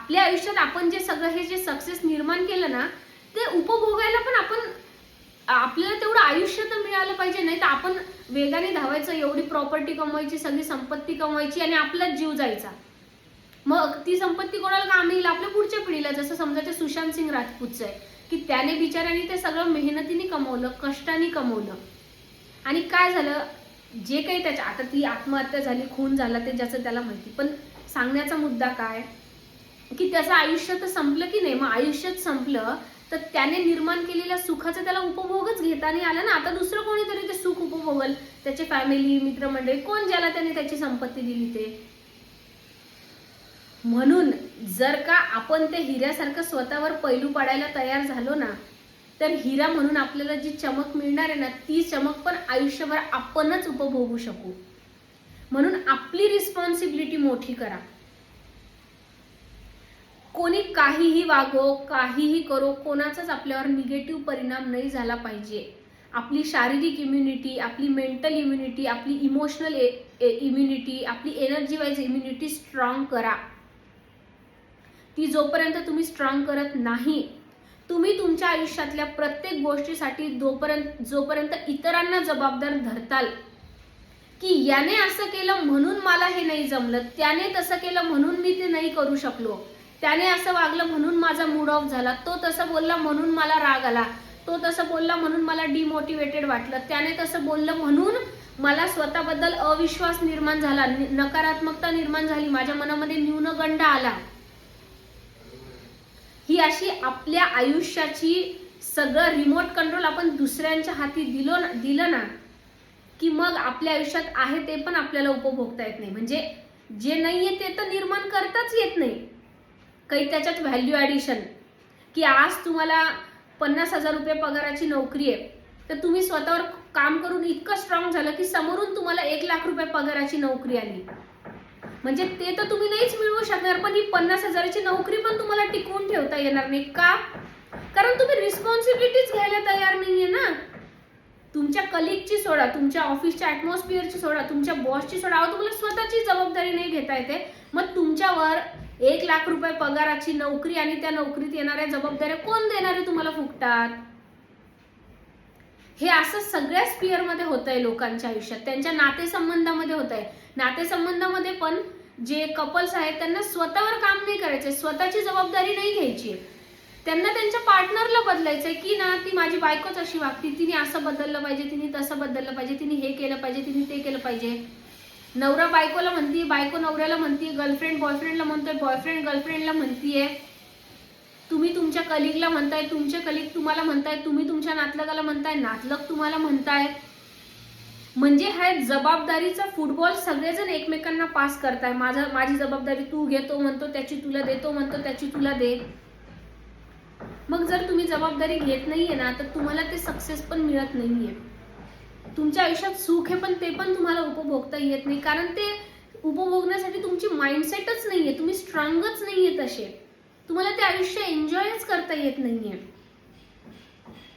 आपल्या आयुष्यात आपण जे सगळं हे जे सक्सेस निर्माण केलं ना, ते उपभोगायला पण आपण आपल्याला तेवढं आयुष्य तर मिळालं पाहिजे. नाही तर आपण वेगाने धावायचं, एवढी प्रॉपर्टी कमवायची, सगळी संपत्ती कमवायची आणि आपलाच जीव जायचा. मग ती संपत्ती कोणाला काम येईल? आपल्या पुढच्या पिढीला. जसं समजा ते सुशांत सिंग राजपूतचं आहे की त्याने बिचाऱ्याने ते सगळं मेहनतीने कमवलं, कष्टाने कमवलं, आणि काय झालं, जे काही त्याच्या, आता ती आत्महत्या झाली, खून झाला, ते ज्याचं त्याला माहिती. पण सांगण्याचा मुद्दा काय की त्याचं आयुष्य तर संपलं की नाही. मग आयुष्यात संपलं तर त्याने निर्माण केलेल्या सुखाचा त्याला उपभोगच घेता नाही आला ना. आता दुसरं कोणीतरी ते सुख उपभोगल, त्याचे फॅमिली, मित्रमंडळी, कोण ज्याला त्याने त्याची संपत्ती दिली ते. म्हणून जर का आपण ते हिऱ्यासारखं स्वतःवर पैलू पाडायला तयार झालो ना, तर हिरा म्हणून आपल्याला जी चमक मिळणार आहे ना, ती चमक पण आयुष्यभर आपणच उपभोगू शकू. म्हणून आपली रिस्पॉन्सिबिलिटी मोठी करा. कोणी काहीही वागो, काहीही करो, कोणाचाच आपल्यावर निगेटिव्ह परिणाम नाही झाला पाहिजे. आपली शारीरिक इम्युनिटी, आपली मेंटल इम्युनिटी, आपली इमोशनल इम्युनिटी, आपली एनर्जी वाईज इम्युनिटी स्ट्रॉंग करा. ती जोपर्यंत तुम्ही स्ट्रॉंग करत नाही, तुम्ही तुमच्या आयुष्यातल्या प्रत्येक गोष्टीसाठी जोपर्यंत इतरांना जबाबदार धरताल की याने असं केलं म्हणून मला हे नाही जमलं, त्याने तसं केलं म्हणून मी ते नाही करू शकलो, त्याने असं वागलं म्हणून माझा मूड ऑफ झाला, तो तसं बोलला म्हणून मला राग आला, तो तसं बोलला म्हणून मला डिमोटिवेटेड वाटलं, त्याने तसं बोललं म्हणून मला स्वतःबद्दल अविश्वास निर्माण झाला, नकारात्मकता निर्माण झाली, माझ्या मनामध्ये न्यूनगंड आला. ही अशी आपल्या आयुष्याची सगळं रिमोट कंट्रोल आपण दुसऱ्यांच्या हाती दिलं ना, की मग आपल्या आयुष्यात आहे ते पण आपल्याला उपभोगता येत नाही. म्हणजे जे नाहीये ते तर निर्माण करताच येत नाही. काही त्याच्यात व्हॅल्यू ॲडिशन, की आज तुम्हाला 50,000 रुपये पगाराची नोकरी आहे, तर तुम्ही स्वतःवर काम करून इतकं स्ट्रॉंग झालं की समोरून तुम्हाला 1,00,000 रुपये पगाराची नोकरी आली. म्हणजे ते तर तुम्ही नाहीच मिळवू शकणार, पण ही 50,000ची नोकरी पण तुम्हाला टिकवून ठेवता येणार नाही. का? कारण तुम्ही रिस्पॉन्सिबिलिटीज घ्यायला तयार नाहीये ना. तुमच्या कलिगची सोडा, तुमच्या ऑफिसच्या ॲटमॉस्फिअरची सोडा, तुमच्या बॉसची सोडा, तुम्हाला स्वतःची जबाबदारी नाही घेता येते. मग तुमच्यावर 1,00,000 रुपये पगाराची नोकरी आणि त्या नोकरीत येणाऱ्या जबाबदाऱ्या कोण देणारे तुम्हाला फुकटात? हे असं सगळ्या स्पिअरमध्ये होत आहे लोकांच्या आयुष्यात, त्यांच्या नातेसंबंधामध्ये होत आहे. नातेसंबंधामध्ये पण जे कपल्स आहेत त्यांना स्वतःवर काम नाही करायचंय, स्वतःची जबाबदारी नाही घ्यायची. त्यांना त्यांच्या पार्टनरला बदलायचंय की ना, ती माझी बायकोच अशी वागती, तिने असं बदललं पाहिजे, तिने तसं बदललं पाहिजे, तिने हे केलं पाहिजे, तिने ते केलं पाहिजे. नवरा बायकोला म्हणते, बायको नवऱ्याला म्हणते, गर्लफ्रेंड बॉयफ्रेंडला म्हणतोय, बॉयफ्रेंड गर्लफ्रेंडला म्हणतीये, तुम्ही तुमच्या कलिगला म्हणताय, तुमचे कलिग तुम्हाला म्हणताय, तुम्ही तुमच्या नातलगाला म्हणताय, नातलग तुम्हाला म्हणताय. म्हणजे हा जबाबदारीचा फुटबॉल सगळेजण एकमेकांना पास करताय. माझी जबाबदारी तू घे, तो म्हणतो त्याची तुला दे, तो म्हणतो त्याची तुला दे. मग जर तुम्ही जबाबदारी घेत नाहीये ना, तर तुम्हाला ते सक्सेस पण मिळत नाहीये. तुमच्या आयुष्यात सुख आहे पण ते पण तुम्हाला उपभोगता येत नाही, कारण ते उपभोगण्यासाठी तुमची माइंडसेटच नाहीये, तुम्ही स्ट्रॉंगच नाहीये तसे, तुम्हाला ते आयुष्य एन्जॉयच करता येत नाहीये.